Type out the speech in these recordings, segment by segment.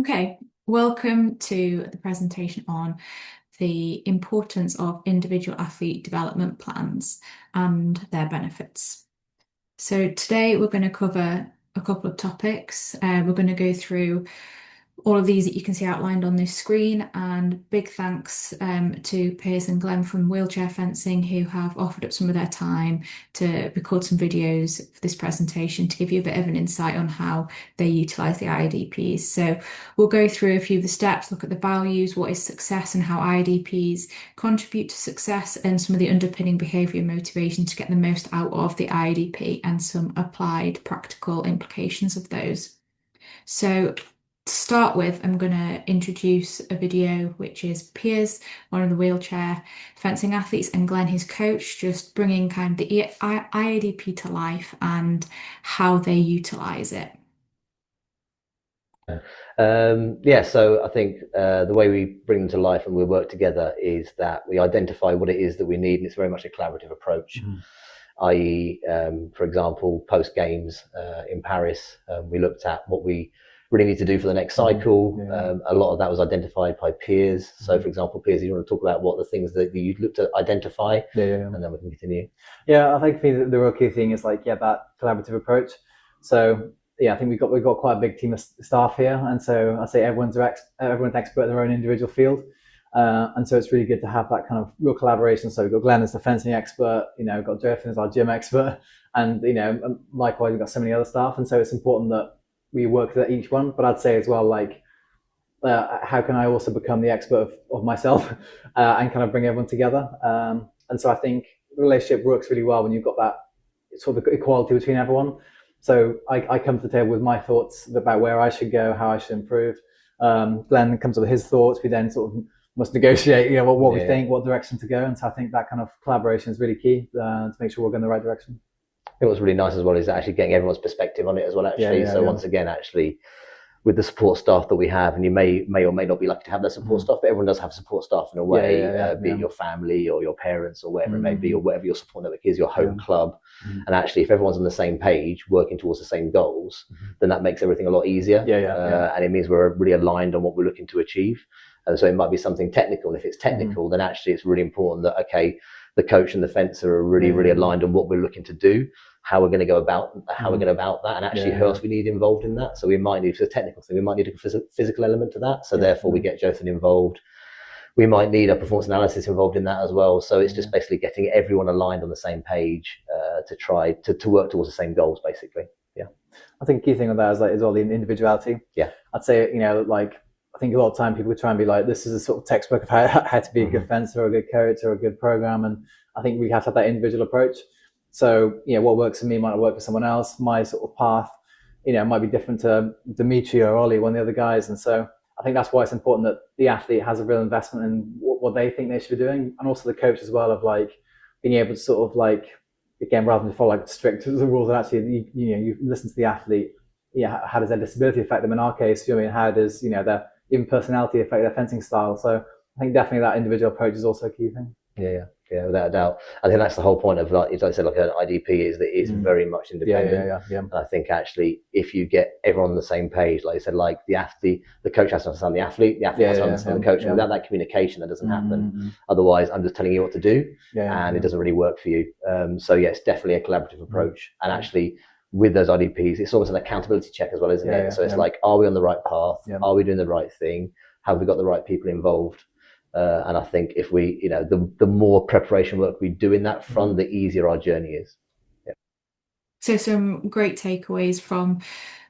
Okay, welcome to the presentation on the importance of individual athlete development plans and their benefits. So today we're going to cover a couple of topics. We're going to go through all of these that you can see outlined on this screen, and big thanks to Piers and Glenn from Wheelchair Fencing, who have offered up some of their time to record some videos for this presentation to give you a bit of an insight on how they utilise the IADPs. So we'll go through a few of the steps, look at the values, what is success and how IADPs contribute to success, and some of the underpinning behaviour and motivation to get the most out of the IADP and some applied practical implications of those. So to start with, I'm going to introduce a video which is Piers, one of the wheelchair fencing athletes, and Glenn, his coach, just bringing kind of the IADP to life and how they utilise it. So I think the way we bring them to life and we work together is that we identify what it is that we need, and it's very much a collaborative approach. I.e., for example, post games in Paris, we looked at what we really need to do for the next cycle. A lot of that was identified by Piers. So, for example, Piers, you want to talk about what the things that you looked to identify, and then we can continue. Yeah, I think for me the real key thing is that collaborative approach. So I think we've got quite a big team of staff here, and so I say everyone's expert in their own individual field. And so it's really good to have that kind of real collaboration. So we've got Glenn as the fencing expert, we've got Jotham as our gym expert, and likewise we've got so many other staff. And so it's important that we work with each one. But I'd say as well, how can I also become the expert of myself and kind of bring everyone together? And so I think the relationship works really well when you've got that sort of equality between everyone. So I come to the table with my thoughts about where I should go, how I should improve. Glenn comes up with his thoughts. We then sort of must negotiate, what we think, what direction to go. And so I think that kind of collaboration is really key to make sure we're going in the right direction. I think what's really nice as well is actually getting everyone's perspective on it as well, actually. Once again, actually, with the support staff that we have, and you may or may not be lucky to have that support staff, but everyone does have support staff in a way, be it your family or your parents or whatever it may be, or whatever your support network is, your home club. And actually, if everyone's on the same page, working towards the same goals, then that makes everything a lot easier. And it means we're really aligned on what we're looking to achieve. And so it might be something technical. And if it's technical, then actually it's really important that, okay, the coach and the fencer are really, really aligned on what we're looking to do, how we're going to go about that, and actually who else we need involved in that. So we might need, for the technical thing, we might need a physical element to that. So therefore we get Jotham involved. We might need a performance analysis involved in that as well. So it's just basically getting everyone aligned on the same page to try to work towards the same goals, basically. I think the key thing with that is all the individuality. I'd say, I think a lot of time people try and be like, this is a sort of textbook of how to be a good fencer or a good coach or a good program. And I think we have to have that individual approach. So, what works for me might not work for someone else. My sort of path, might be different to Dimitri or Ollie, one of the other guys. And so I think that's why it's important that the athlete has a real investment in what they think they should be doing. And also the coach as well, of being able to sort of again, rather than follow strict rules, and actually, you listen to the athlete. How does their disability affect them? In our case, how does, their even personality affect their fencing style? So I think definitely that individual approach is also a key thing. Yeah, without a doubt. I think that's the whole point of, as I said, an IDP is that it's very much independent. And I think actually, if you get everyone on the same page, like I said, the coach has to understand the athlete has to understand the coach, and without that communication, that doesn't happen. Otherwise, I'm just telling you what to do, and it doesn't really work for you. It's definitely a collaborative approach, and actually, with those IDPs, it's almost an accountability check as well, isn't it? So it's are we on the right path? Are we doing the right thing? Have we got the right people involved? And I think if we, the more preparation work we do in that front, the easier our journey is. So some great takeaways from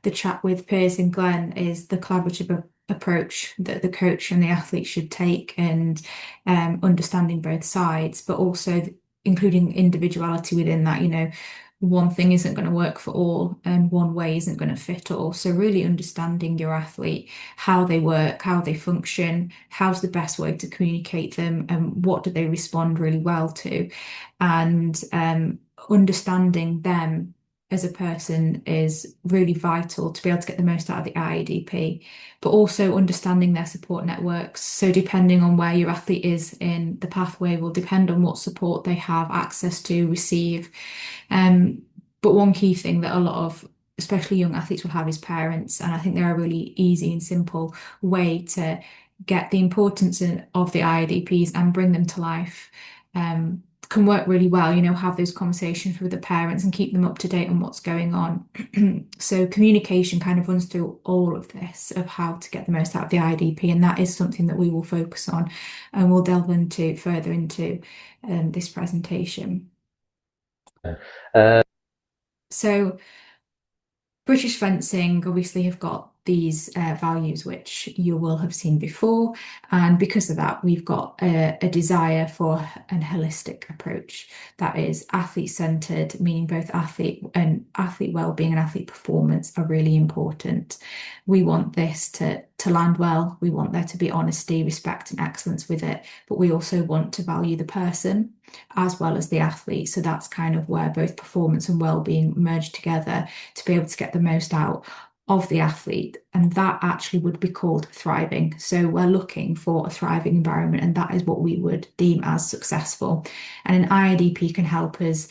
the chat with Piers and Glenn is the collaborative approach that the coach and the athlete should take, and understanding both sides, but also including individuality within that. One thing isn't going to work for all, and one way isn't going to fit all. So really understanding your athlete, how they work, how they function, how's the best way to communicate them, and what do they respond really well to, and understanding them as a person is really vital to be able to get the most out of the IADP, but also understanding their support networks. So depending on where your athlete is in the pathway will depend on what support they have access to receive. But one key thing that a lot of especially young athletes will have is parents. And I think they're a really easy and simple way to get the importance of the IADPs and bring them to life. Can work really well, have those conversations with the parents and keep them up to date on what's going on. So communication kind of runs through all of this of how to get the most out of the IDP, and that is something that we will focus on and we'll delve into further into this presentation. So British fencing obviously have got these values which you will have seen before, and because of that we've got a desire for an holistic approach that is athlete-centered, meaning both athlete well-being and athlete performance are really important. We want this to land well. We want there to be honesty, respect and excellence with it, but we also want to value the person as well as the athlete. So that's kind of where both performance and well-being merge together to be able to get the most out of the athlete, and that actually would be called thriving. So we're looking for a thriving environment, and that is what we would deem as successful. And an IADP can help us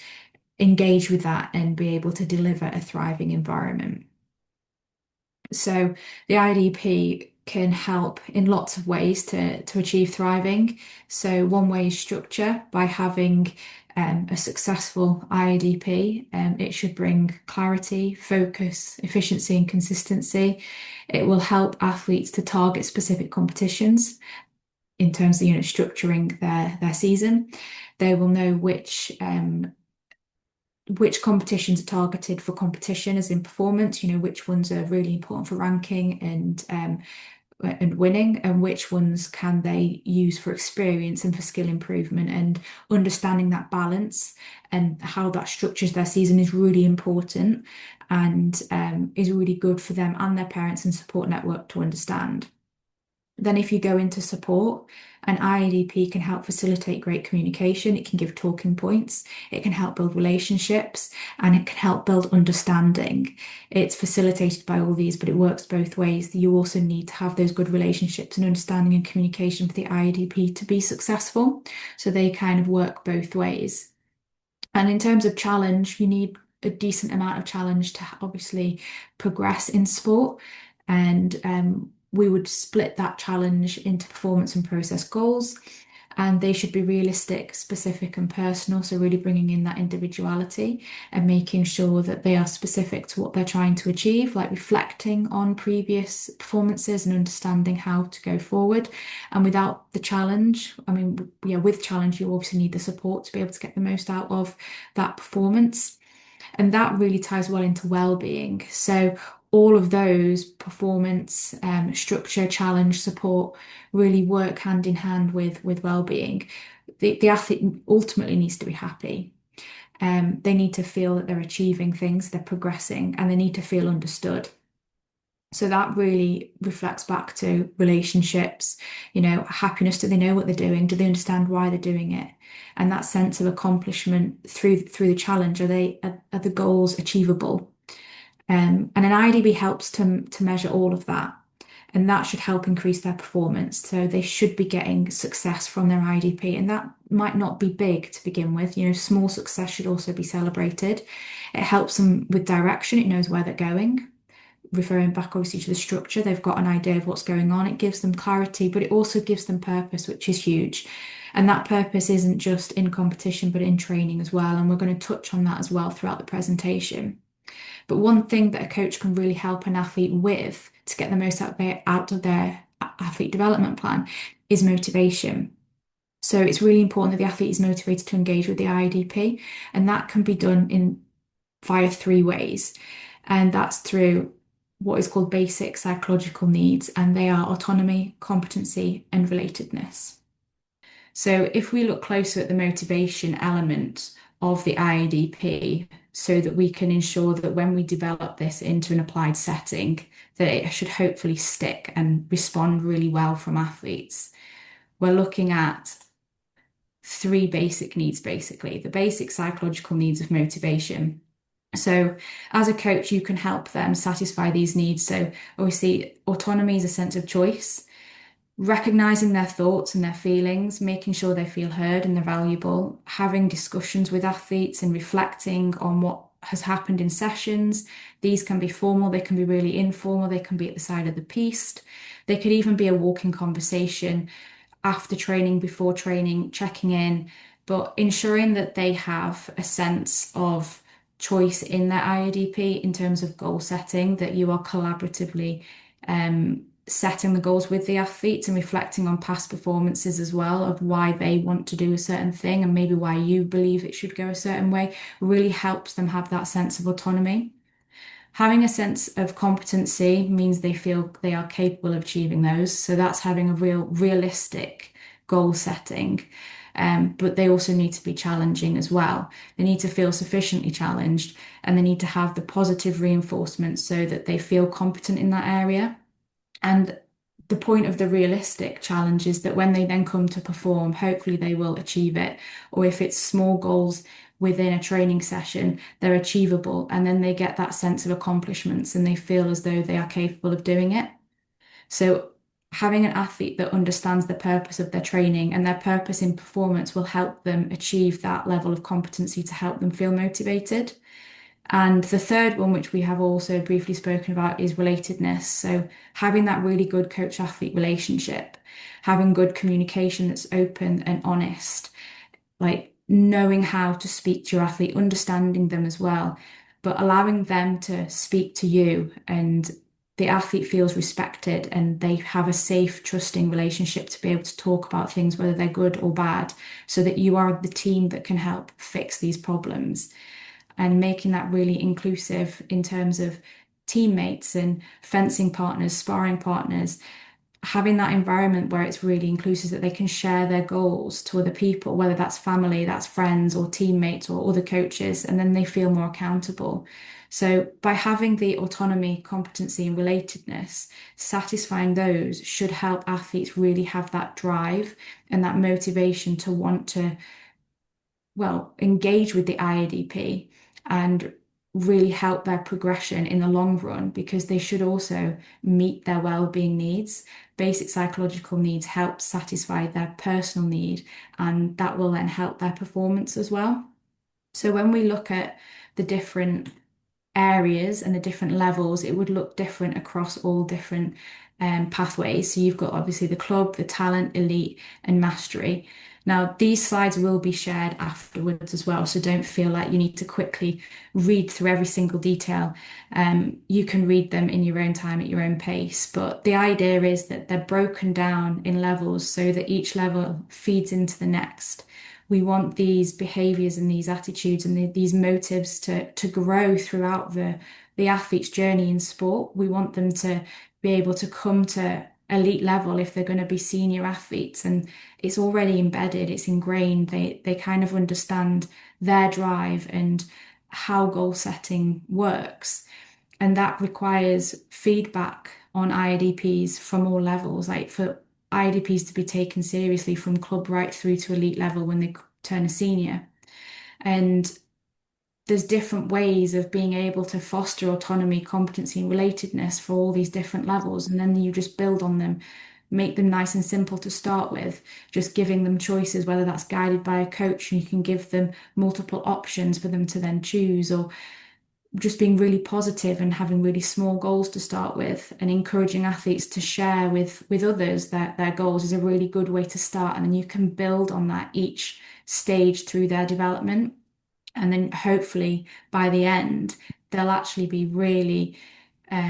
engage with that and be able to deliver a thriving environment. So the IADP can help in lots of ways to achieve thriving. So one way is structure. By having a successful IADP, it should bring clarity, focus, efficiency and consistency. It will help athletes to target specific competitions in terms of structuring their season. They will know which competitions are targeted for competition as in performance, which ones are really important for ranking and winning, and which ones can they use for experience and for skill improvement. And understanding that balance and how that structures their season is really important, and is really good for them and their parents and support network to understand. Then if you go into support, an IADP can help facilitate great communication. It can give talking points. It can help build relationships, and it can help build understanding. It's facilitated by all these, but it works both ways. You also need to have those good relationships and understanding and communication for the IADP to be successful. So they kind of work both ways. And in terms of challenge, you need a decent amount of challenge to obviously progress in sport. And we would split that challenge into performance and process goals, and they should be realistic, specific and personal. So really bringing in that individuality and making sure that they are specific to what they're trying to achieve, like reflecting on previous performances and understanding how to go forward. And without the challenge, with challenge, you obviously need the support to be able to get the most out of that performance. And that really ties well into well-being. So all of those performance, structure, challenge, support really work hand in hand with well-being. The athlete ultimately needs to be happy. They need to feel that they're achieving things, they're progressing, and they need to feel understood. So that really reflects back to relationships, happiness. Do they know what they're doing? Do they understand why they're doing it? And that sense of accomplishment through the challenge, are the goals achievable? And an IDB helps to measure all of that, and that should help increase their performance. So they should be getting success from their IDP, and that might not be big to begin with. Small success should also be celebrated. It helps them with direction. It knows where they're going. Referring back obviously to the structure, they've got an idea of what's going on. It gives them clarity, but it also gives them purpose, which is huge. And that purpose isn't just in competition, but in training as well. And we're going to touch on that as well throughout the presentation. But one thing that a coach can really help an athlete with to get the most out of their athlete development plan is motivation. So it's really important that the athlete is motivated to engage with the IADP, and that can be done via 3 ways. And that's through what is called basic psychological needs, and they are autonomy, competency, and relatedness. So if we look closer at the motivation element of the IADP, so that we can ensure that when we develop this into an applied setting, that it should hopefully stick and respond really well from athletes, we're looking at 3 basic needs, basically. The basic psychological needs of motivation. So as a coach, you can help them satisfy these needs. So obviously, autonomy is a sense of choice, recognizing their thoughts and their feelings, making sure they feel heard and they're valuable, having discussions with athletes and reflecting on has happened in sessions. These can be formal, they can be really informal, they can be at the side of the piste. They could even be a walking conversation after training, before training, checking in, but ensuring that they have a sense of choice in their IADP in terms of goal setting, that you are collaboratively setting the goals with the athletes and reflecting on past performances as well of why they want to do a certain thing and maybe why you believe it should go a certain way really helps them have that sense of autonomy. Having a sense of competency means they feel they are capable of achieving those. So that's having a realistic goal setting. But they also need to be challenging as well. They need to feel sufficiently challenged and they need to have the positive reinforcement so that they feel competent in that area. And the point of the realistic challenge is that when they then come to perform, hopefully they will achieve it. Or if it's small goals within a training session, they're achievable. And then they get that sense of accomplishments and they feel as though they are capable of doing it. So having an athlete that understands the purpose of their training and their purpose in performance will help them achieve that level of competency to help them feel motivated. And the third one, which we have also briefly spoken about, is relatedness. So having that really good coach-athlete relationship, having good communication that's open and honest, like knowing how to speak to your athlete, understanding them as well, but allowing them to speak to you and the athlete feels respected and they have a safe, trusting relationship to be able to talk about things, whether they're good or bad, so that you are the team that can help fix these problems and making that really inclusive in terms of teammates and fencing partners, sparring partners, having that environment where it's really inclusive that they can share their goals to other people, whether that's family, that's friends or teammates or other coaches, and then they feel more accountable. So by having the autonomy, competency and relatedness, satisfying those should help athletes really have that drive and that motivation to want to, well, engage with the IADP and really help their progression in the long run because they should also meet their well-being needs. Basic psychological needs help satisfy their personal need, and that will then help their performance as well. So when we look at the different areas and the different levels, it would look different across all different pathways. So you've got obviously the club, the talent, elite, and mastery. Now, these slides will be shared afterwards as well, so don't feel like you need to quickly read through every single detail. You can read them in your own time at your own pace, but the idea is that they're broken down in levels so that each level feeds into the next. We want these behaviors and these attitudes and these motives to grow throughout the athlete's journey in sport. We want them to be able to come to elite level if they're going to be senior athletes, and it's already embedded, it's ingrained. They kind of understand their drive and how goal setting works. And that requires feedback on IADPs from all levels, like for IADPs to be taken seriously from club right through to elite level when they turn a senior. And there's different ways of being able to foster autonomy, competency, and relatedness for all these different levels. And then you just build on them, make them nice and simple to start with, just giving them choices, whether that's guided by a coach and you can give them multiple options for them to then choose, or just being really positive and having really small goals to start with and encouraging athletes to share with others their goals is a really good way to start. And then you can build on that each stage through their development. And then hopefully by the end, they'll actually be really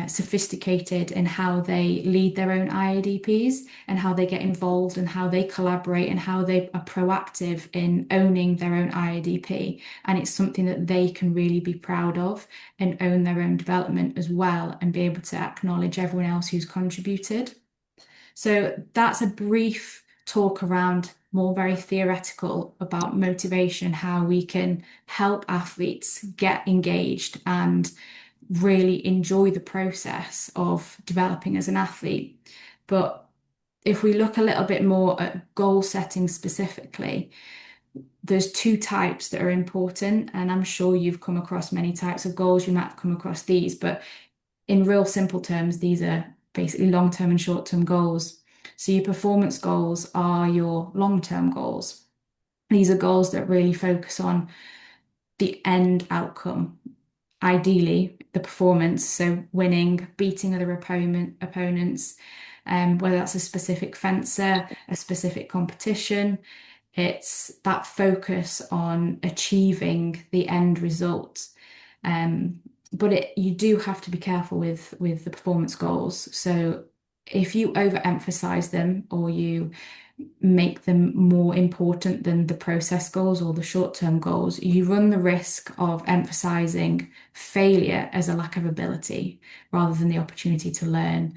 sophisticated in how they lead their own IADPs and how they get involved and how they collaborate and how they are proactive in owning their own IADP. And it's something that they can really be proud of and own their own development as well and be able to acknowledge everyone else who's contributed. So that's a brief talk around more very theoretical about motivation, how we can help athletes get engaged and really enjoy the process of developing as an athlete. But if we look a little bit more at goal setting specifically, there's two types that are important, and I'm sure you've come across many types of goals. You might have come across these, but in real simple terms, these are basically long-term and short-term goals. So your performance goals are your long-term goals. These are goals that really focus on the end outcome. ideally the performance, so winning, beating other opponents, whether that's a specific fencer, a specific competition. It's that focus on achieving the end result. But you do have to be careful with the performance goals. So if you overemphasize them or you make them more important than the process goals or the short-term goals, you run the risk of emphasizing failure as a lack of ability rather than the opportunity to learn.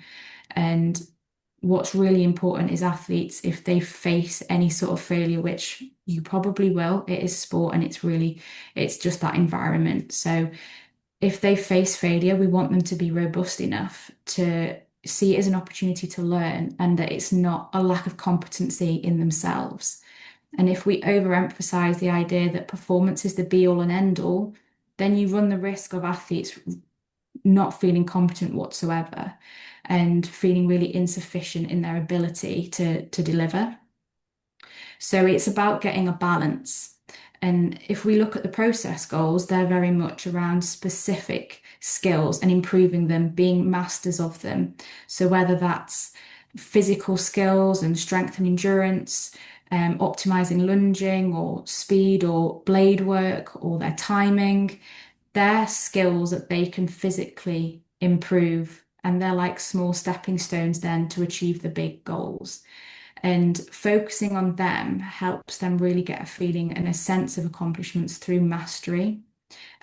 And what's really important is athletes, if they face any sort of failure, which you probably will, it is sport and it's just that environment. So if they face failure, we want them to be robust enough to see it as an opportunity to learn and that it's not a lack of competency in themselves. And if we overemphasize the idea that performance is the be all and end all, then you run the risk of athletes not feeling competent whatsoever and feeling really insufficient in their ability to deliver. So it's about getting a balance. And if we look at the process goals, they're very much around specific skills and improving them, being masters of them. So whether that's physical skills and strength and endurance, optimizing lunging or speed or blade work or their timing, they're skills that they can physically improve. And they're like small stepping stones then to achieve the big goals. And focusing on them helps them really get a feeling and a sense of accomplishments through mastery.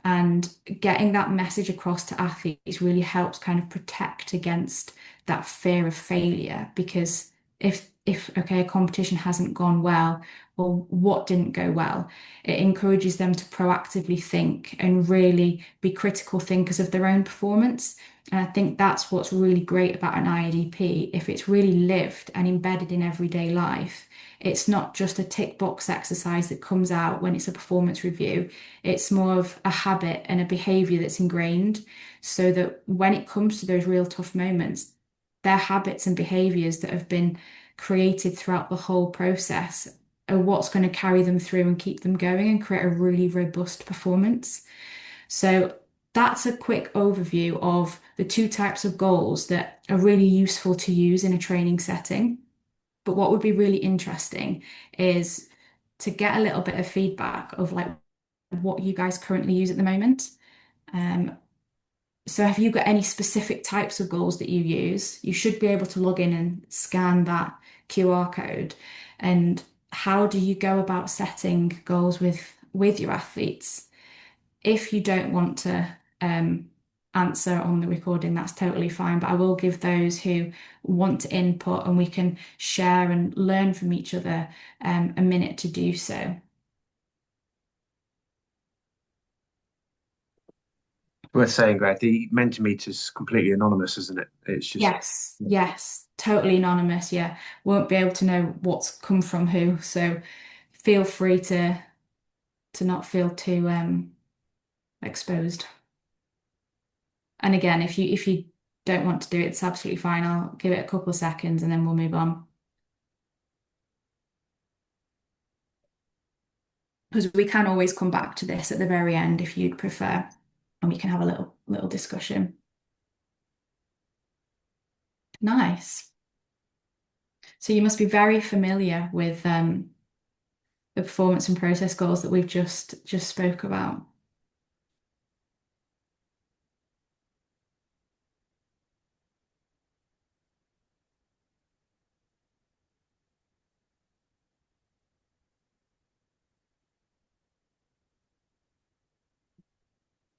And getting that message across to athletes really helps kind of protect against that fear of failure. Because if okay, a competition hasn't gone well, or what didn't go well, it encourages them to proactively think and really be critical thinkers of their own performance. And I think that's what's really great about an IADP. If it's really lived and embedded in everyday life, it's not just a tick box exercise that comes out when it's a performance review. It's more of a habit and a behavior that's ingrained so that when it comes to those real tough moments, they're habits and behaviors that have been created throughout the whole process are what's going to carry them through and keep them going and create a really robust performance. So that's a quick overview of the two types of goals that are really useful to use in a training setting. But what would be really interesting is to get a little bit of feedback of like what you guys currently use at the moment. Um, so have you got any specific types of goals that you use? You should be able to log in and scan that QR code. And how do you go about setting goals with your athletes? If you don't want to answer on the recording, that's totally fine. But I will give those who want to input and we can share and learn from each other a minute to do so. Worth saying, Greg, the Mentimeter is completely anonymous, isn't it? It's just Yes, totally anonymous. Yeah, won't be able to know what's come from who. So feel free to not feel too exposed. And again, if you don't want to do it, it's absolutely fine. I'll give it a couple of seconds and then we'll move on. Because we can always come back to this at the very end if you'd prefer, and we can have a little discussion. Nice. So you must be very familiar with the performance and process goals that we've just spoke about.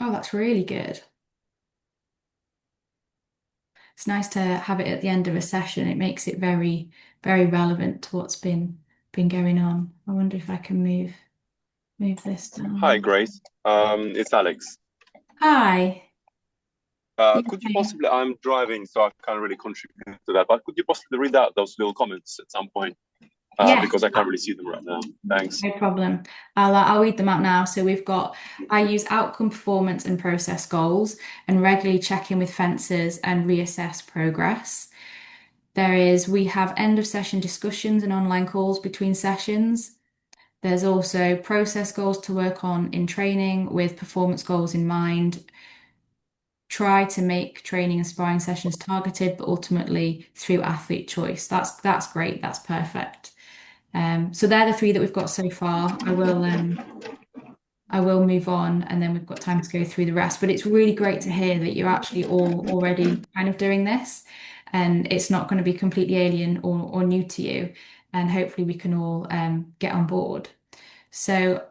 Oh, that's really good. It's nice to have it at the end of a session. It makes it very, very relevant to what's been going on. I wonder if I can move this down. Hi, Grace. It's Alex. Hi. Could you possibly, I'm driving, so I can't really contribute to that, but could you possibly read out those little comments at some point? Yes. Because I can't really see them right now. Thanks. No problem. I'll read them out now. So we've got, I use outcome, performance and process goals and regularly check in with fencers and reassess progress. We have end of session discussions and online calls between sessions. There's also process goals to work on in training with performance goals in mind. try to make training and sparring sessions targeted, but ultimately through athlete choice. That's great. That's perfect. So they're the three that we've got so far. I will move on, and then we've got time to go through the rest. But it's really great to hear that you're actually all already kind of doing this, and it's not going to be completely alien or new to you. And hopefully we can all get on board. So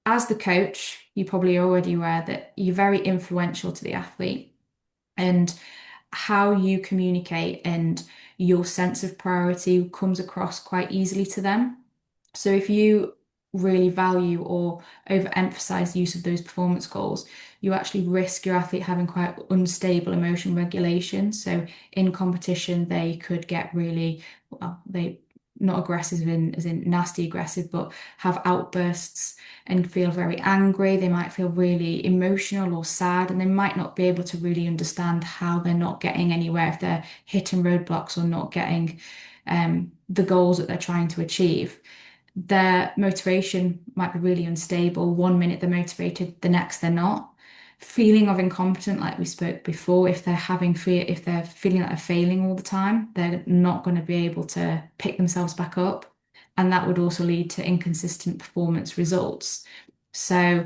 as the coach, you probably are already aware that you're very influential to the athlete, and how you communicate and your sense of priority comes across quite easily to them. So if you really value or overemphasize the use of those performance goals, you actually risk your athlete having quite unstable emotion regulation. So in competition, they could get really, well, they not aggressive as in nasty aggressive, but have outbursts and feel very angry. They might feel really emotional or sad, and they might not be able to really understand how they're not getting anywhere if they're hitting roadblocks or not getting the goals that they're trying to achieve. Their motivation might be really unstable. One minute they're motivated, the next they're not. Feeling of incompetent, like we spoke before, if they're having fear, if they're feeling like they're failing all the time, they're not going to be able to pick themselves back up. And that would also lead to inconsistent performance results. So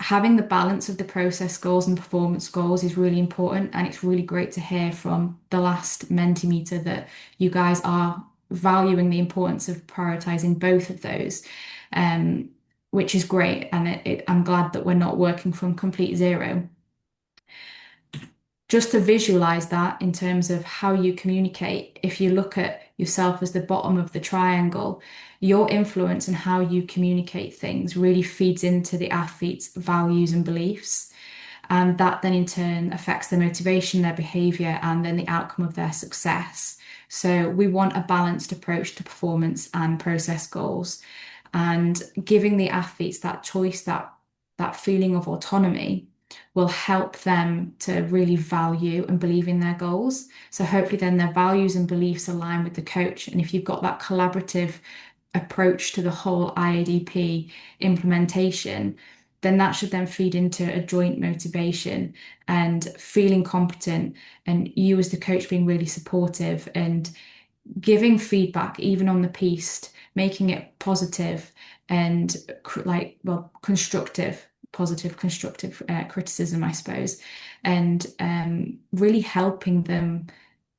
having the balance of the process goals and performance goals is really important. And it's really great to hear from the last Mentimeter that you guys are valuing the importance of prioritizing both of those, which is great. And I'm glad that we're not working from complete zero. Just to visualize that in terms of how you communicate, if you look at yourself as the bottom of the triangle, your influence and how you communicate things really feeds into the athlete's values and beliefs. And that then in turn affects their motivation, their behavior, and then the outcome of their success. So we want a balanced approach to performance and process goals, and giving the athletes that choice, that feeling of autonomy will help them to really value and believe in their goals. So hopefully then their values and beliefs align with the coach. And if you've got that collaborative approach to the whole IADP implementation, then that should then feed into a joint motivation and feeling competent, and you as the coach being really supportive and giving feedback even on the piece, making it positive and constructive, positive constructive criticism, I suppose, and really helping them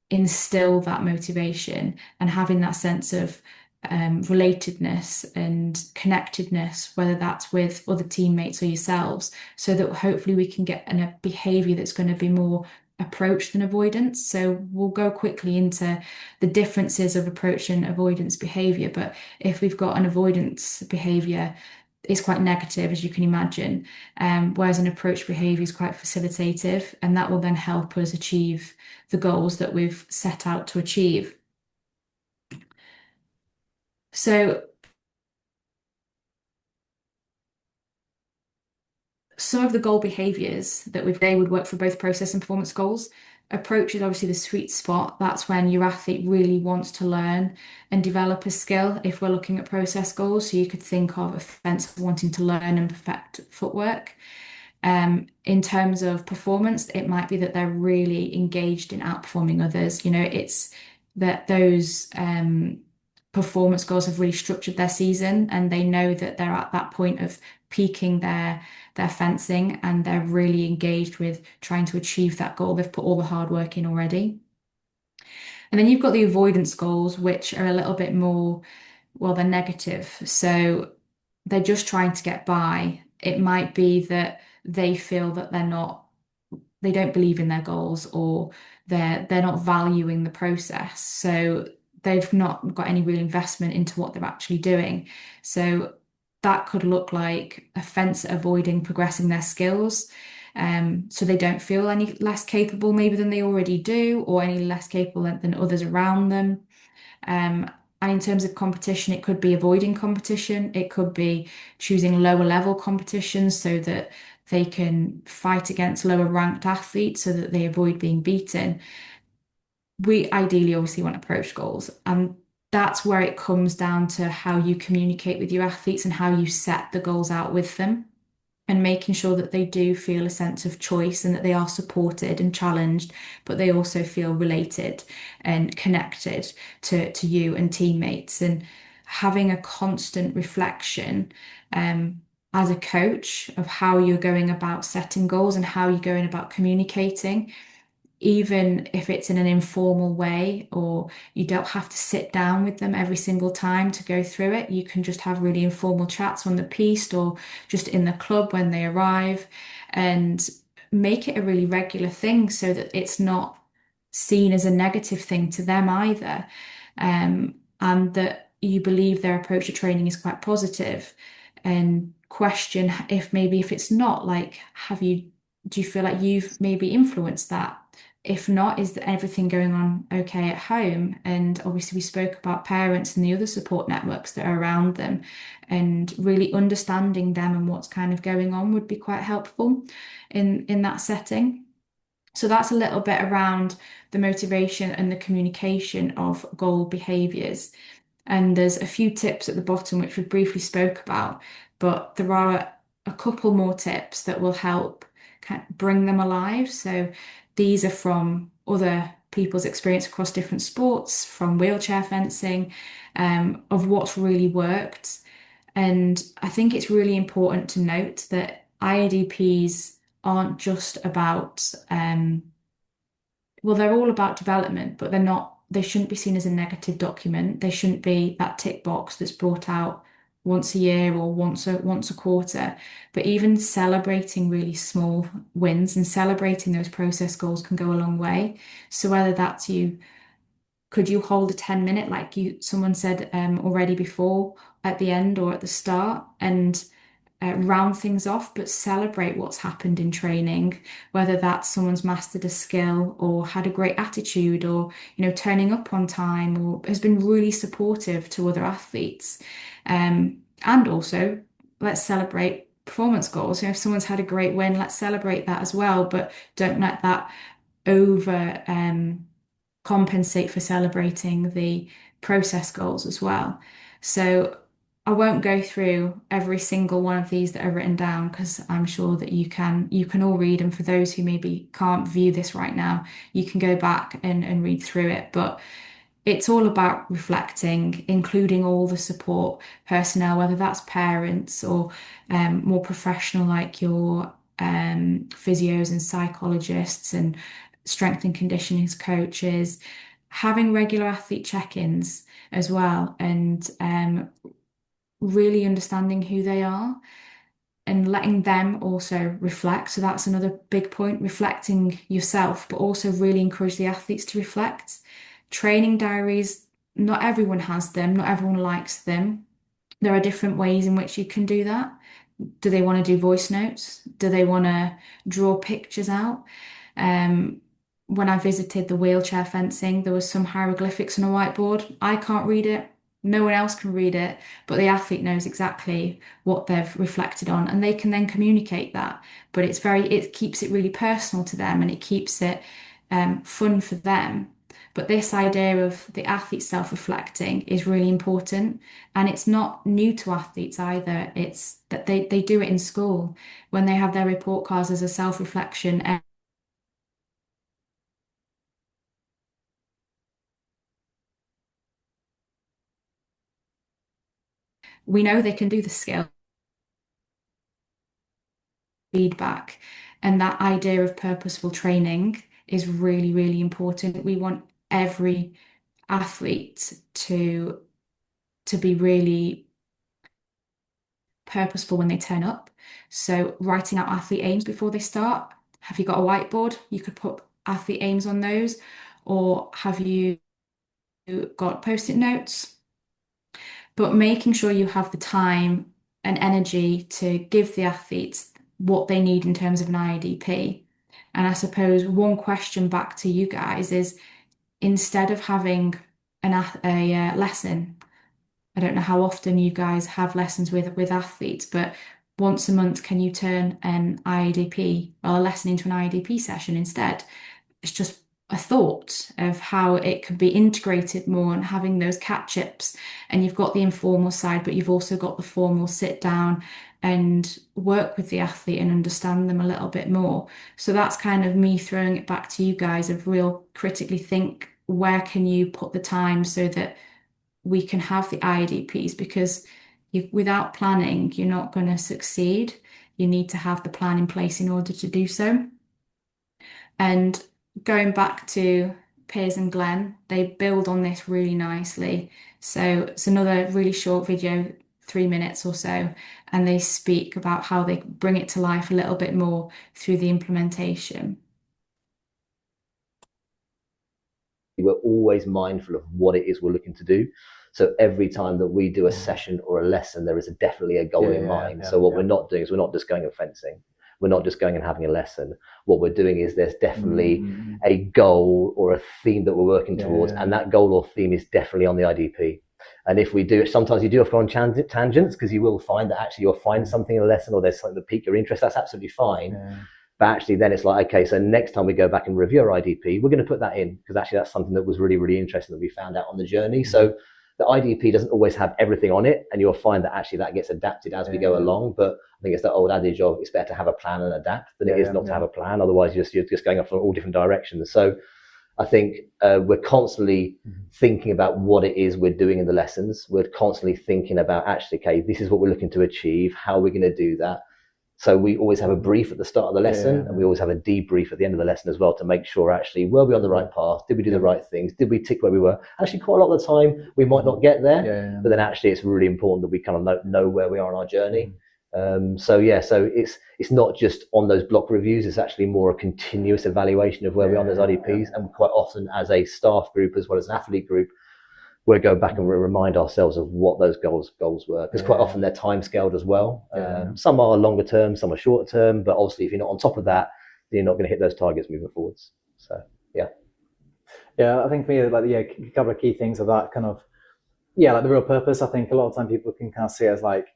instill that motivation and having that sense of relatedness and connectedness, whether that's with other teammates or yourselves, so that hopefully we can get a behavior that's going to be more approach than avoidance. So we'll go quickly into the differences of approach and avoidance behavior. But if we've got an avoidance behavior, it's quite negative, as you can imagine, whereas an approach behavior is quite facilitative, and that will then help us achieve the goals that we've set out to achieve. So some of the goal behaviors that they would work for both process and performance goals. Approach is obviously the sweet spot. That's when your athlete really wants to learn and develop a skill. If we're looking at process goals, so you could think of a fence wanting to learn and perfect footwork. In terms of performance, it might be that they're really engaged in outperforming others. It's that those performance goals have really structured their season, and they know that they're at that point of peaking their fencing, and they're really engaged with trying to achieve that goal. They've put all the hard work in already. And then you've got the avoidance goals, which are a little bit more, well, they're negative. So they're just trying to get by. It might be that they feel that they don't believe in their goals, or they're not valuing the process. So they've not got any real investment into what they're actually doing. So that could look like a fence avoiding progressing their skills. So they don't feel any less capable maybe than they already do, or any less capable than others around them. And in terms of competition, it could be avoiding competition. It could be choosing lower level competitions so that they can fight against lower ranked athletes so that they avoid being beaten. We ideally obviously want approach goals, and that's where it comes down to how you communicate with your athletes and how you set the goals out with them. and making sure that they do feel a sense of choice and that they are supported and challenged, but they also feel related and connected to you and teammates, and having a constant reflection as a coach of how you're going about setting goals and how you're going about communicating, even if it's in an informal way, or you don't have to sit down with them every single time to go through it. You can just have really informal chats on the piste or just in the club when they arrive, and make it a really regular thing so that it's not seen as a negative thing to them either. And that you believe their approach to training is quite positive, and question if maybe if it's not, like, do you feel like you've maybe influenced that? If not, is everything going on okay at home? And obviously, we spoke about parents and the other support networks that are around them, and really understanding them and what's kind of going on would be quite helpful in that setting. So that's a little bit around the motivation and the communication of goal behaviors. And there's a few tips at the bottom which we briefly spoke about, but there are a couple more tips that will help kind of bring them alive. So these are from other people's experience across different sports, from wheelchair fencing, of what's really worked. And I think it's really important to note that IADPs aren't just about, well, they're all about development, but they shouldn't be seen as a negative document. They shouldn't be that tick box that's brought out once a year or once a quarter. But even celebrating really small wins and celebrating those process goals can go a long way. So whether that's could you hold a 10-minute, like someone said already before, at the end or at the start, and round things off, but celebrate what's happened in training, whether that's someone's mastered a skill or had a great attitude, or turning up on time, or has been really supportive to other athletes. And also, let's celebrate performance goals. If someone's had a great win, let's celebrate that as well, but don't let that over compensate for celebrating the process goals as well. So I won't go through every single one of these that are written down, because I'm sure that you can all read, and for those who maybe can't view this right now, you can go back and read through it. But it's all about reflecting, including all the support personnel, whether that's parents or more professional, like your physios and psychologists and strength and conditioning coaches, having regular athlete check-ins as well, and really understanding who they are and letting them also reflect. So that's another big point, reflecting yourself, but also really encourage the athletes to reflect. Training diaries, not everyone has them, not everyone likes them. There are different ways in which you can do that. Do they want to do voice notes? Do they want to draw pictures out? When I visited the wheelchair fencing, there was some hieroglyphics on a whiteboard. I can't read it. No one else can read it, but the athlete knows exactly what they've reflected on, and they can then communicate that. But it keeps it really personal to them, and it keeps it fun for them. But this idea of the athlete self-reflecting is really important, and it's not new to athletes either. It's that they do it in school when they have their report cards as a self-reflection. We know they can do the skill feedback, and that idea of purposeful training is really, really important. We want every athlete to be really purposeful when they turn up. So writing out athlete aims before they start. Have you got a whiteboard? You could put athlete aims on those, or have you got post-it notes? But making sure you have the time and energy to give the athletes what they need in terms of an IADP. And I suppose one question back to you guys is, instead of having a lesson, I don't know how often you guys have lessons with athletes, but once a month, can you turn an IADP or a lesson into an IADP session instead? It's just a thought of how it could be integrated more and having those catch-ups. And you've got the informal side, but you've also got the formal sit down and work with the athlete and understand them a little bit more. So that's kind of me throwing it back to you guys of real critically think, where can you put the time so that we can have the IADPs? Because without planning, you're not going to succeed. You need to have the plan in place in order to do so. And going back to Piers and Glenn, they build on this really nicely. So it's another really short video, 3 minutes or so, and they speak about how they bring it to life a little bit more through the implementation. We're always mindful of what it is we're looking to do. So every time that we do a session or a lesson, there is definitely a goal in mind. So what we're not doing is we're not just going and fencing. We're not just going and having a lesson. What we're doing is there's definitely a goal or a theme that we're working towards, and that goal or theme is definitely on the IDP. And if we do it, sometimes you do have to go on tangents, because you will find that actually you'll find something in a lesson or there's something that piques your interest. That's absolutely fine. But actually then it's like, okay, so next time we go back and review our IDP, we're going to put that in, because actually that's something that was really, really interesting that we found out on the journey. So the IDP doesn't always have everything on it, and you'll find that actually that gets adapted as we go along. But I think it's the old adage of it's better to have a plan and adapt than it is not to have a plan. Otherwise, you're just going off in all different directions. So I think we're constantly thinking about what it is we're doing in the lessons. We're constantly thinking about, actually, okay, this is what we're looking to achieve. How are we going to do that? So we always have a brief at the start of the lesson, and we always have a debrief at the end of the lesson as well, to make sure actually, were we on the right path? Did we do the right things? Did we tick where we were? Actually, quite a lot of the time, we might not get there, but then actually it's really important that we kind of know where we are on our journey. So it's not just on those block reviews, it's actually more a continuous evaluation of where we are on those IDPs. And quite often as a staff group as well as an athlete group, we'll go back and remind ourselves of what those goals were, because quite often they're time scaled as well. Some are longer term, some are shorter term, but obviously if you're not on top of that, then you're not going to hit those targets moving forwards. So I think for me, like a couple of key things of that kind of like the real purpose. I think a lot of time people can kind of see it as like,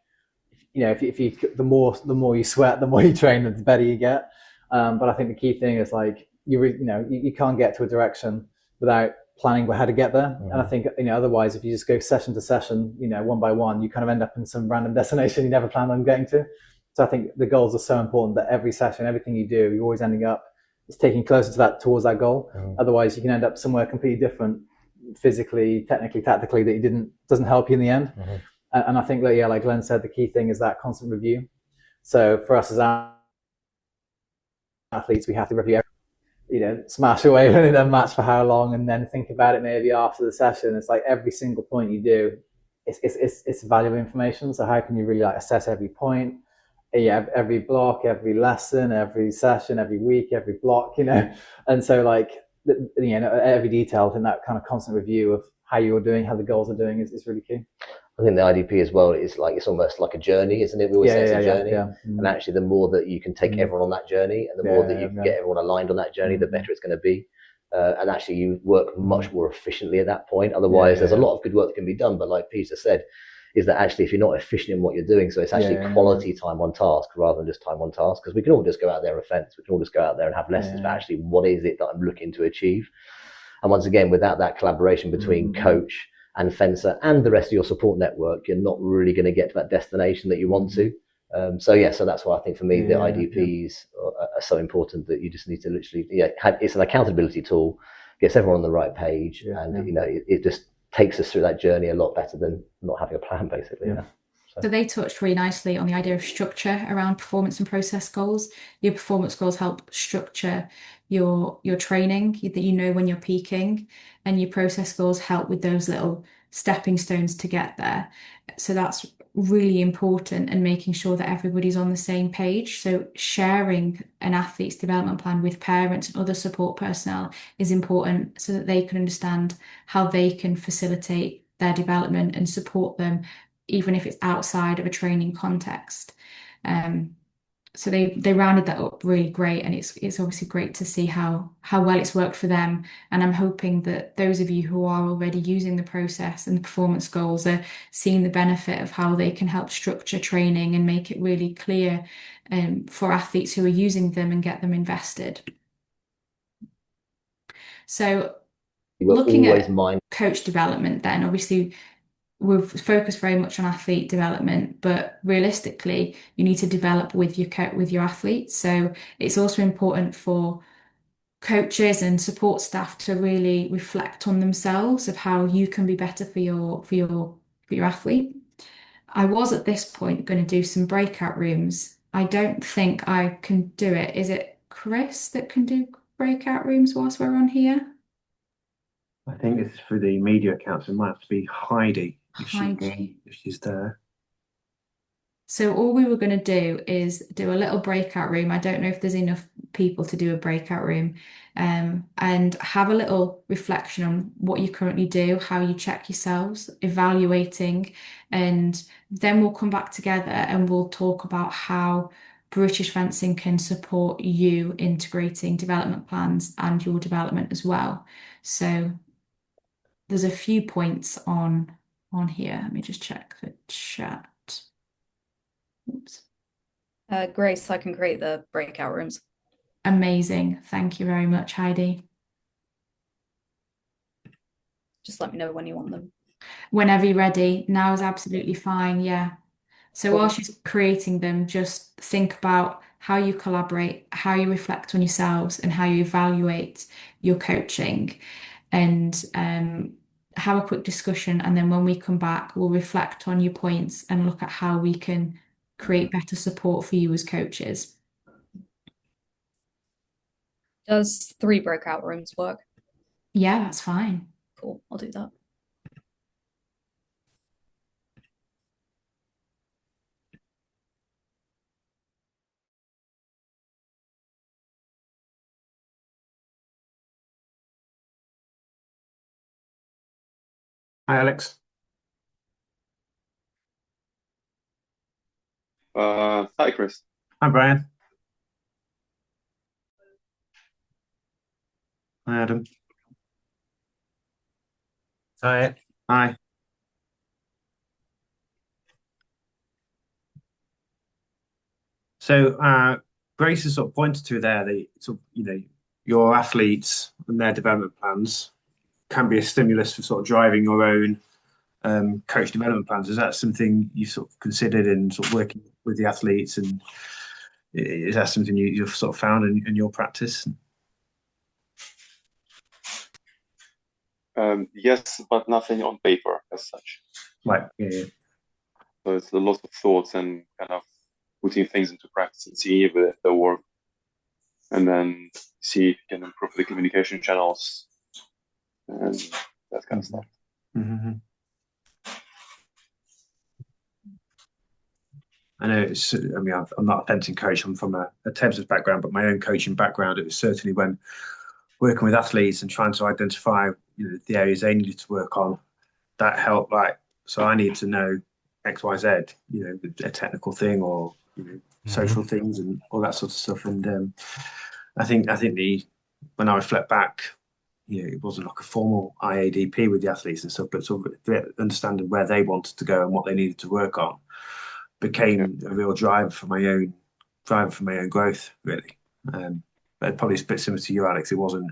if you the more you sweat, the more you train, the better you get. But I think the key thing is like you can't get to a direction without planning how to get there. And I think otherwise, if you just go session to session, one by one, you kind of end up in some random destination you never planned on getting to. So I think the goals are so important that every session, everything you do, you're always ending up is taking closer to towards that goal. Otherwise you can end up somewhere completely different, physically, technically, tactically, that doesn't help you in the end. And I think that like Glenn said, the key thing is that constant review. So for us as athletes, we have to review smash away within a match for how long, and then think about it maybe after the session. It's like every single point you do, it's valuable information. So how can you really like assess every point, every block, every lesson, every session, every week, every block, and so like every detail in that kind of constant review of how you're doing, how the goals are doing is really key. I think the IDP as well is like, it's almost like a journey, isn't it? We always say it's a journey. And actually the more that you can take everyone on that journey, and the more that you can get everyone aligned on that journey, the better it's going to be. And actually you work much more efficiently at that point. Otherwise there's a lot of good work that can be done, but like Peter said, is that actually if you're not efficient in what you're doing, so it's actually quality time on task rather than just time on task, because we can all just go out there and fence, we can all just go out there and have lessons, but actually what is it that I'm looking to achieve? And once again, without that collaboration between coach and fencer and the rest of your support network, you're not really going to get to that destination that you want to. So that's why I think for me the IDPs are so important, that you just need to literally it's an accountability tool, gets everyone on the right page, and it just takes us through that journey a lot better than not having a plan, basically. So they touched really nicely on the idea of structure around performance and process goals. Your performance goals help structure your training, that when you're peaking, and your process goals help with those little stepping stones to get there. So that's really important, and making sure that everybody's on the same page. So sharing an athlete's development plan with parents and other support personnel is important, so that they can understand how they can facilitate their development and support them, even if it's outside of a training context. So they rounded that up really great, and it's obviously great to see how well it's worked for them. And I'm hoping that those of you who are already using the process and the performance goals are seeing the benefit of how they can help structure training and make it really clear for athletes who are using them and get them invested. So We're looking always at coach development, then obviously we've focused very much on athlete development, but realistically, you need to develop with your athletes. So it's also important for coaches and support staff to really reflect on themselves of how you can be better for your athlete. I was at this point going to do some breakout rooms. I don't think I can do it. Is it Chris that can do breakout rooms whilst we're on here? I think it's for the media accounts. It might have to be Heidi if she's there. So all we were going to do is do a little breakout room. I don't know if there's enough people to do a breakout room, and have a little reflection on what you currently do, how you check yourselves, evaluating, and then we'll come back together and we'll talk about how British Fencing can support you integrating development plans and your development as well. So there's a few points on here. Let me just check the chat. Oops. Grace, I can create the breakout rooms. Amazing. Thank you very much, Heidi. Just let me know when you want them. Whenever you're ready. Now is absolutely fine. Yeah. So while she's creating them, just think about how you collaborate, how you reflect on yourselves, and how you evaluate your coaching, and have a quick discussion. And then when we come back, we'll reflect on your points and look at how we can create better support for you as coaches. Does 3 breakout rooms work? Yeah, that's fine. Cool, I'll do that. Hi, Alex. Hi, Chris. Hi, Brian. Hi, Adam. Hi. Hi. So Grace has sort of pointed to there your athletes and their development plans can be a stimulus for sort of driving your own coach development plans. Is that something you sort of considered in sort of working with the athletes, and is that something you've sort of found in your practice? Yes, but nothing on paper as such. Right. Yeah. So it's a lot of thoughts and kind of putting things into practice and see if they work, and then see if you can improve the communication channels and that kind of stuff. Mm-hmm. I know I'm not a fencing coach. I'm from a Thames background, but my own coaching background, it was certainly when working with athletes and trying to identify, the areas they needed to work on, that helped. Like, so I need to know X, Y, Z, a technical thing or, social things and all that sort of stuff. And I think when I reflect back, it wasn't like a formal IADP with the athletes and stuff, but sort of understanding where they wanted to go and what they needed to work on became a real driver for my own growth, really. But probably a bit similar to you, Alex. It wasn't,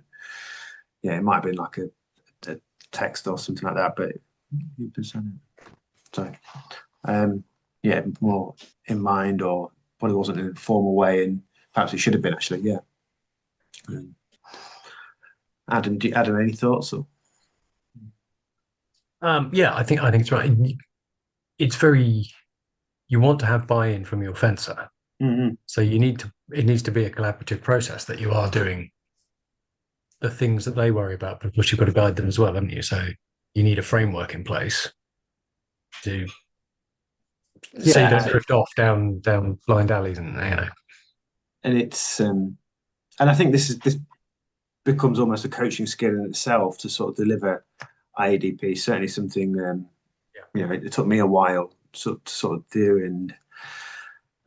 it might have been like a text or something like that, but you've been saying it. So, more in mind, or probably wasn't in a formal way, and perhaps it should have been actually. Yeah. Adam, any thoughts? Or? Yeah, I think it's right. It's very. You want to have buy-in from your fencer, so it needs to be a collaborative process that you are doing the things that they worry about, but plus you've got to guide them as well, haven't you? So you need a framework in place to so you don't drift off down blind alleys, and And it's and I think this becomes almost a coaching skill in itself to sort of deliver IADP. Certainly something it took me a while to sort of do,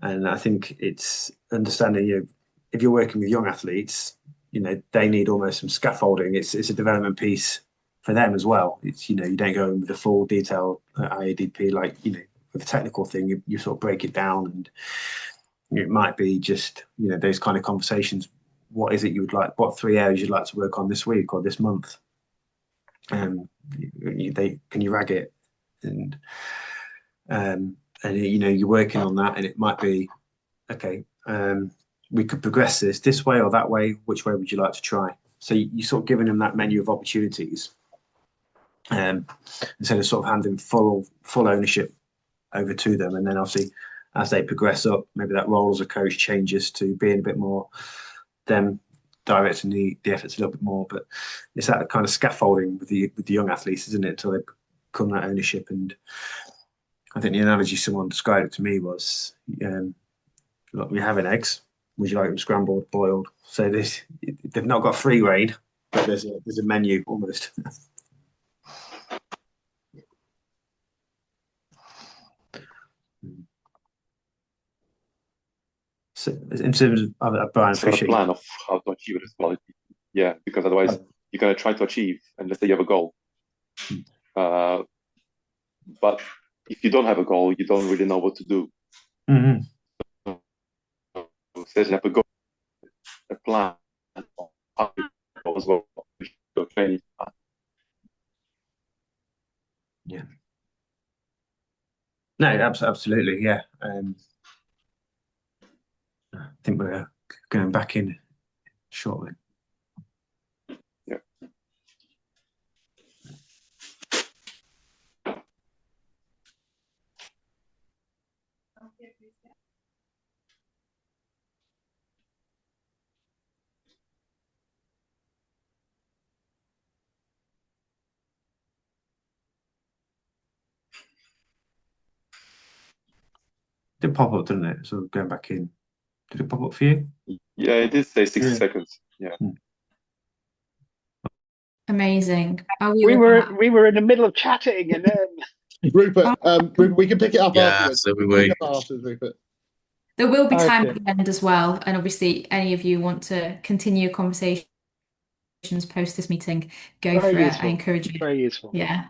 and I think it's understanding if you're working with young athletes, they need almost some scaffolding. It's a development piece for them as well. It's you don't go in with the full detail IADP like with a technical thing. You sort of break it down, and it might be just those kind of conversations what is it you would like, what 3 areas you'd like to work on this week or this month. Can you rag it? And you're working on that, and it might be, okay, we could progress this way or that way. Which way would you like to try? So you sort of giving them that menu of opportunities, instead of sort of handing full ownership over to them. And then obviously, as they progress up, maybe that role as a coach changes to being a bit more them directing the efforts a little bit more. But it's that kind of scaffolding with the young athletes, isn't it, until they become that ownership. And I think the analogy someone described it to me was, look, we're having eggs. Would you like them scrambled, boiled? So they've not got free reign, but there's a menu almost. So in terms of Brian, sort of plan of how to achieve this quality. Yeah, because otherwise you're gonna try to achieve, and let's say you have a goal. But if you don't have a goal, you don't really know what to do. Mm-hmm. So you have a goal, a plan, how to go as well. Training. Yeah. No, absolutely, yeah. I think we're going back in shortly. Yeah. It did pop up, didn't it? So going back in. Did it pop up for you? Yeah, it did say 60 seconds. Yeah. Amazing. We were in the middle of chatting, and then Rupert, we can pick it up afterwards. So we were. Afterwards, Rupert. There will be time at the end as well, and obviously, any of you want to continue conversations post this meeting, go for it. I encourage you. Very useful. Yeah.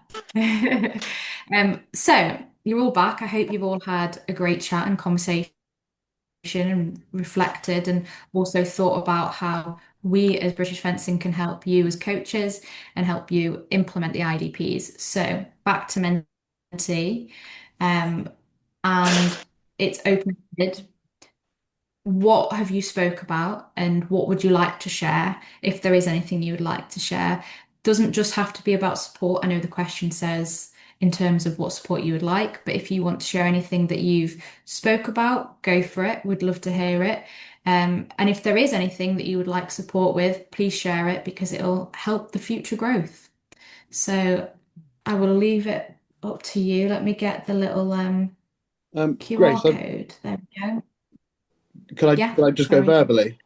So you're all back. I hope you've all had a great chat and conversation and reflected, and also thought about how we as British Fencing can help you as coaches and help you implement the IADPs. So back to Mentee, and it's open-ended. What have you spoke about, and what would you like to share? If there is anything you would like to share, doesn't just have to be about support. I know the question says in terms of what support you would like, but if you want to share anything that you've spoke about, go for it. We'd love to hear it. And if there is anything that you would like support with, please share it, because it'll help the future growth. So I will leave it up to you. Let me get the little QR Grace, code. There we go. Could I just go verbally?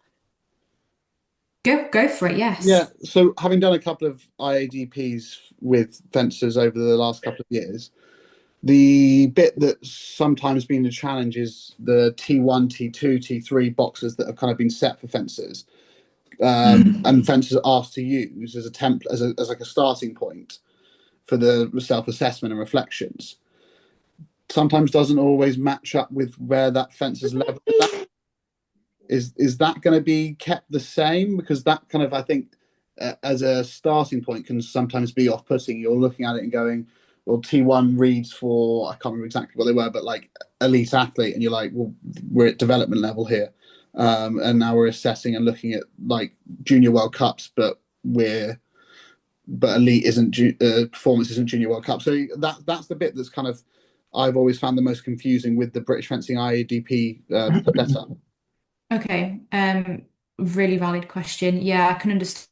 Go for it, yes. Yeah, so having done a couple of IADPs with fencers over the last couple of years, the bit that's sometimes been the challenge is the T1, T2, T3 boxes that have kind of been set for fencers, and fencers are asked to use as a template, as like a starting point for the self-assessment and reflections. Sometimes doesn't always match up with where that fencer's level is at. Is that going to be kept the same? Because that kind of, I think, as a starting point can sometimes be off-putting. You're looking at it and going, well, T1 reads for, I can't remember exactly what they were, but like elite athlete, and you're like, well, we're at development level here, and now we're assessing and looking at like junior World Cups, but elite isn't performance isn't junior World Cup. So that's the bit that's kind of I've always found the most confusing with the British Fencing IADP setup. Okay, really valid question. Yeah, I can understand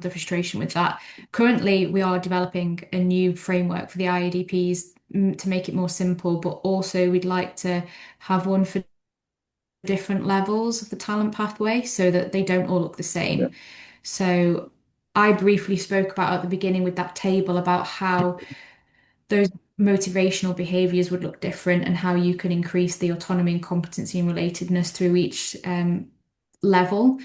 the frustration with that. Currently, we are developing a new framework for the IADPs to make it more simple, but also we'd like to have one for different levels of the talent pathway so that they don't all look the same. Yeah. So I briefly spoke about at the beginning with that table about how those motivational behaviors would look different and how you can increase the autonomy and competency and relatedness through each level.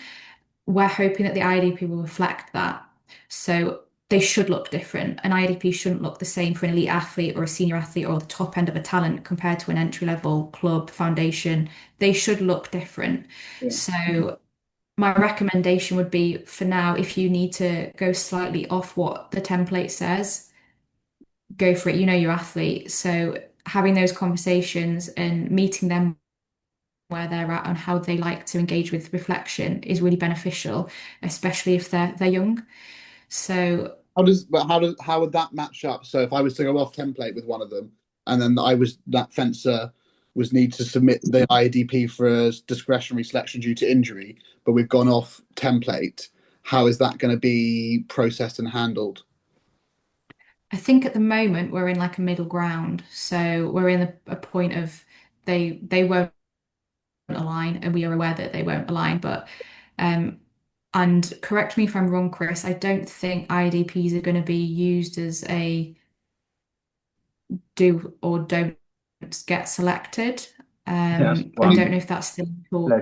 We're hoping that the IADP will reflect that. So they should look different. An IADP shouldn't look the same for an elite athlete or a senior athlete or the top end of a talent compared to an entry level club foundation. They should look different. Yeah. So my recommendation would be for now, if you need to go slightly off what the template says, go for it. You know your athlete. So having those conversations and meeting them where they're at and how they like to engage with reflection is really beneficial, especially if they're young. So how would that match up? So if I was to go off template with one of them, and then that fencer was need to submit the IADP for a discretionary selection due to injury, but we've gone off template, how is that going to be processed and handled? I think at the moment we're in like a middle ground. So we're in a point of they won't align, and we are aware that they won't align. But and correct me if I'm wrong, Chris, I don't think IDPs are going to be used as a do or don't get selected. I don't know if that's still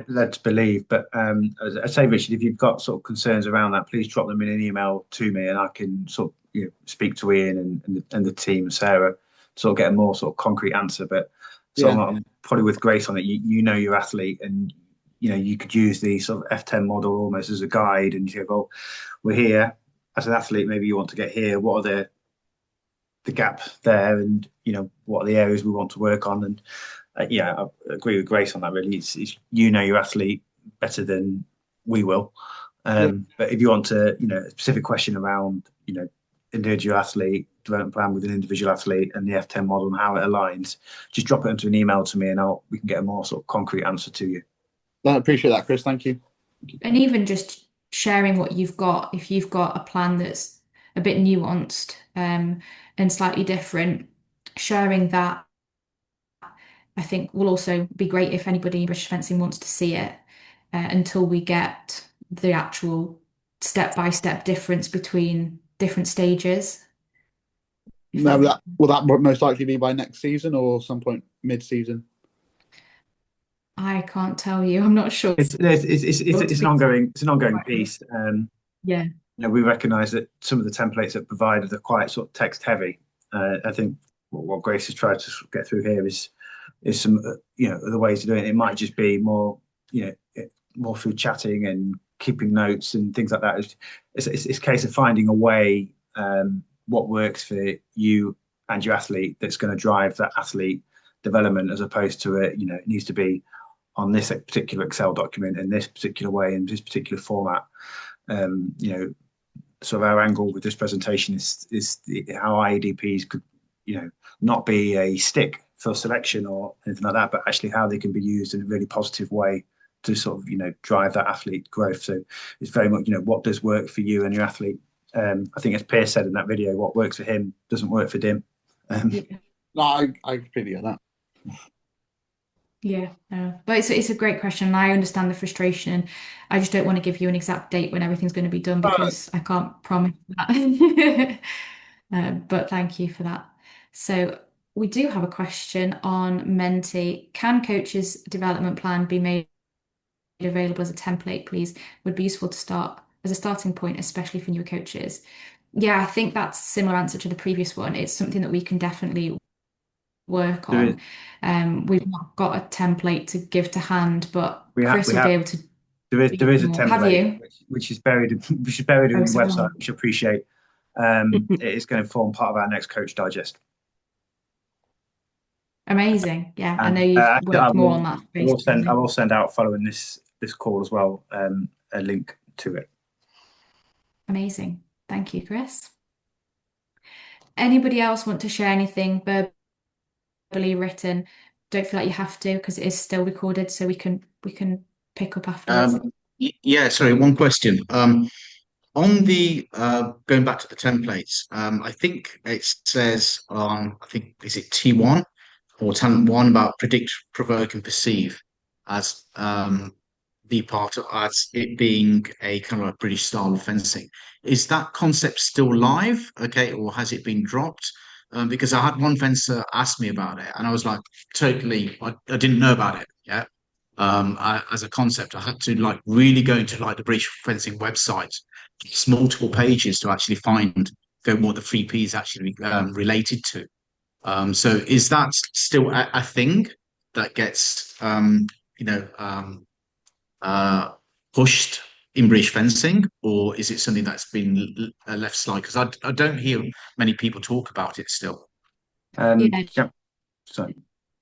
let's believe. But as I say, Richard, if you've got sort of concerns around that, please drop them in an email to me, and I can sort of speak to Ian and the team, Sarah, to sort of get a more sort of concrete answer. But so I'm probably with Grace on it. You know your athlete, and you could use the sort of F10 model almost as a guide, and you go, well, we're here as an athlete. Maybe you want to get here. What are the gap there, and what are the areas we want to work on? And I agree with Grace on that. Really, it's your athlete better than we will. But if you want a specific question around individual athlete development plan with an individual athlete and the F10 model and how it aligns, just drop it into an email to me, and we can get a more sort of concrete answer to you. I appreciate that, Chris. Thank you. And even just sharing what you've got, if you've got a plan that's a bit nuanced and slightly different, sharing that I think will also be great if anybody in British fencing wants to see it until we get the actual step-by-step difference between different stages. Now, will that most likely be by next season or some point mid-season? I can't tell you. I'm not sure. It's an ongoing piece. We recognise that some of the templates that provided are quite sort of text heavy. I think what Grace has tried to get through here is some other ways to do it. It might just be more more through chatting and keeping notes and things like that. It's a case of finding a way what works for you and your athlete that's going to drive that athlete development, as opposed to it needs to be on this particular Excel document in this particular way in this particular format. Sort of our angle with this presentation is how IADPs could not be a stick for selection or anything like that, but actually how they can be used in a really positive way to sort of drive that athlete growth. So it's very much what does work for you and your athlete. I think as Piers said in that video, what works for him doesn't work for Dim. No, I completely get that. Yeah, but it's a great question, and I understand the frustration. I just don't want to give you an exact date when everything's going to be done because I can't promise that. But thank you for that. So we do have a question on Menti. Can coaches' development plan be made available as a template, please? Would be useful to start as a starting point, especially for newer coaches. Yeah, I think that's a similar answer to the previous one. It's something that we can definitely work on. We've not got a template to give to hand, but Chris will be able to. There is a template which is buried in the website, which I appreciate. It is going to form part of our next Coach Digest. Amazing. Yeah, I know you've worked more on that. I will send out following this call as well a link to it. Amazing. Thank you, Chris. Anybody else want to share anything verbally written? Don't feel like you have to because it is still recorded, so we can pick up afterwards. Yeah, sorry, one question. On the going back to the templates, I think it says on, I think, is it T1 or talent one about predict, provoke, and perceive as the part of as it being a kind of a British style of fencing. Is that concept still live? Okay, or has it been dropped? Because I had one fencer ask me about it, and I was like, totally, I didn't know about it. Yeah. As a concept, I had to like really go into like the British fencing website, it's multiple pages to actually find what the 3P is actually related to. So is that still a thing that gets pushed in British fencing, or is it something that's been left slide? Because I don't hear many people talk about it still. Yeah. Sorry.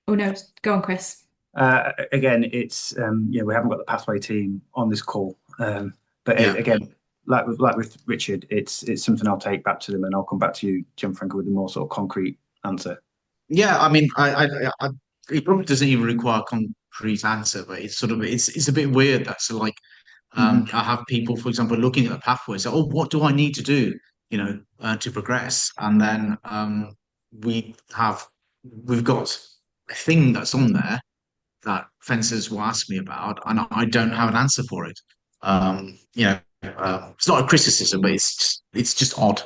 Oh no, go on, Chris. Again, it's we haven't got the pathway team on this call, but again, like with Richard, it's something I'll take back to them, and I'll come back to you, Gianfranco, with a more sort of concrete answer. Yeah, I mean, it probably doesn't even require a concrete answer, but it's sort of it's a bit weird that so like I have people, for example, looking at the pathway, say, "Oh, what do I need to do, to progress?" And then we've got a thing that's on there that fencers will ask me about, and I don't have an answer for it. It's not a criticism, but it's just odd.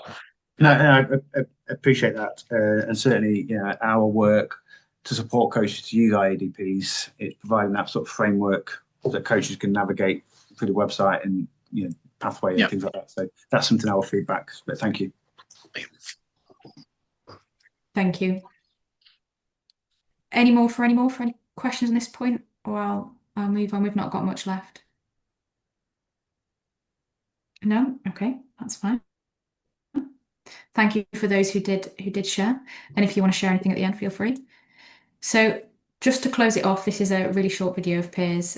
No, I appreciate that, and certainly, our work to support coaches to use IADPs, it's providing that sort of framework that coaches can navigate through the website and pathway and things like that. So that's something I will feedback. But thank you. Thank you. Any more for any questions on this point, or I'll move on. We've not got much left. No? Okay, that's fine. Thank you for those who did share. And if you want to share anything at the end, feel free. So just to close it off, this is a really short video of Piers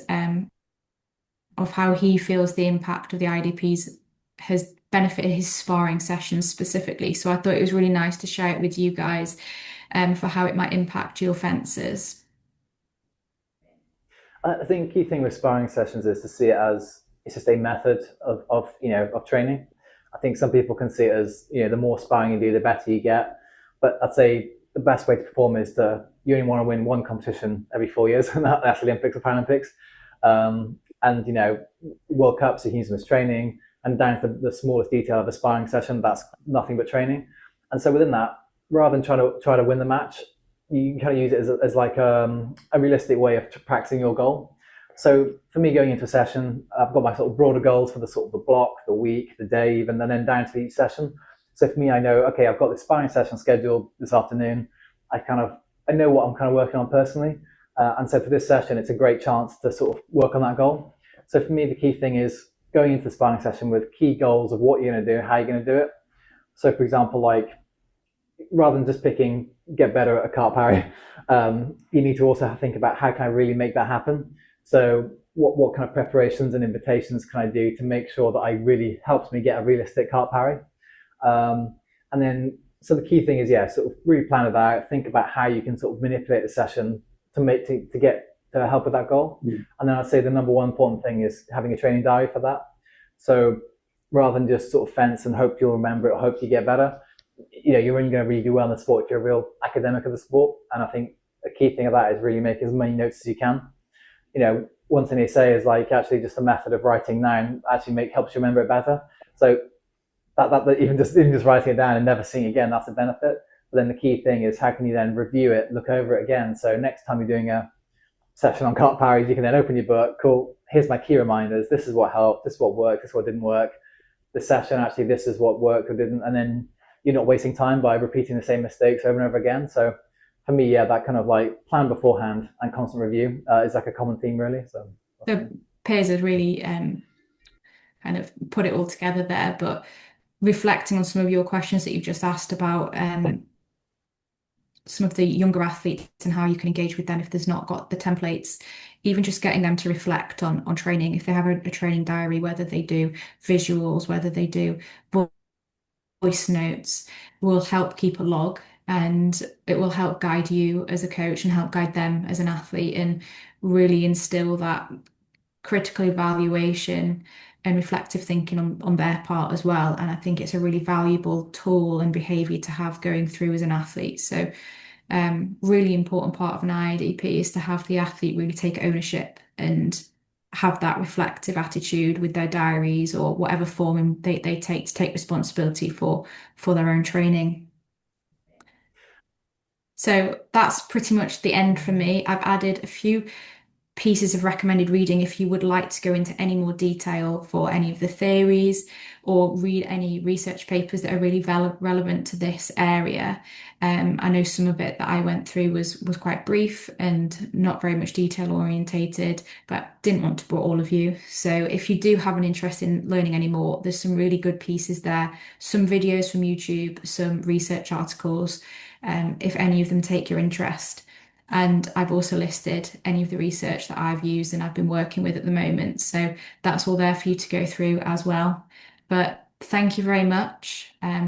of how he feels the impact of the IADPs has benefited his sparring sessions specifically. So I thought it was really nice to share it with you guys for how it might impact your fences. I think the key thing with sparring sessions is to see it as it's just a method of training. I think some people can see it as, the more sparring you do, the better you get. But I'd say the best way to perform is you only want to win one competition every 4 years, and that's the Olympics or Paralympics. And World Cups, you can use them as training, and down to the smallest detail of a sparring session, that's nothing but training. And so within that, rather than try to win the match, you can kind of use it as like a realistic way of practicing your goal. So for me, going into a session, I've got my sort of broader goals for the sort of the block, the week, the day, even, and then down to each session. So for me, I know, okay, I've got this sparring session scheduled this afternoon. I know what I'm kind of working on personally. And so for this session, it's a great chance to sort of work on that goal. So for me, the key thing is going into the sparring session with key goals of what you're going to do, how you're going to do it. So for example, like rather than just picking get better at a cart parry, you need to also think about how can I really make that happen. So what kind of preparations and invitations can I do to make sure that I really helps me get a realistic cart parry? And then, so the key thing is, sort of really plan it out, think about how you can sort of manipulate the session to help with that goal. And then I'd say the number one important thing is having a training diary for that. So rather than just sort of fence and hope you'll remember it, or hope you get better, you're only going to really do well in the sport if you're a real academic of the sport. And I think a key thing of that is really make as many notes as you can. One thing they say is like actually just a method of writing down actually helps you remember it better. So that even just writing it down and never seeing it again, that's a benefit. But then the key thing is how can you then review it, look over it again. So next time you're doing a session on cart parries, you can then open your book. Cool. Here's my key reminders. This is what helped. This is what worked. This is what didn't work. The session actually, this is what worked or didn't. And then you're not wasting time by repeating the same mistakes over and over again. So for me, that kind of like plan beforehand and constant review is like a common theme, really. So Piers has really kind of put it all together there, but reflecting on some of your questions that you've just asked about some of the younger athletes and how you can engage with them if there's not got the templates, even just getting them to reflect on training, if they have a training diary, whether they do visuals, whether they do voice notes, will help keep a log, and it will help guide you as a coach and help guide them as an athlete and really instill that critical evaluation and reflective thinking on their part as well. And I think it's a really valuable tool and behavior to have going through as an athlete. So really important part of an IADP is to have the athlete really take ownership and have that reflective attitude with their diaries or whatever form they take to take responsibility for their own training. So that's pretty much the end for me. I've added a few pieces of recommended reading if you would like to go into any more detail for any of the theories or read any research papers that are really relevant to this area. I know some of it that I went through was quite brief and not very much detail orientated, but didn't want to bore all of you. So if you do have an interest in learning any more, there's some really good pieces there, some videos from YouTube, some research articles, if any of them take your interest. And I've also listed any of the research that I've used and I've been working with at the moment. So that's all there for you to go through as well. But thank you very much.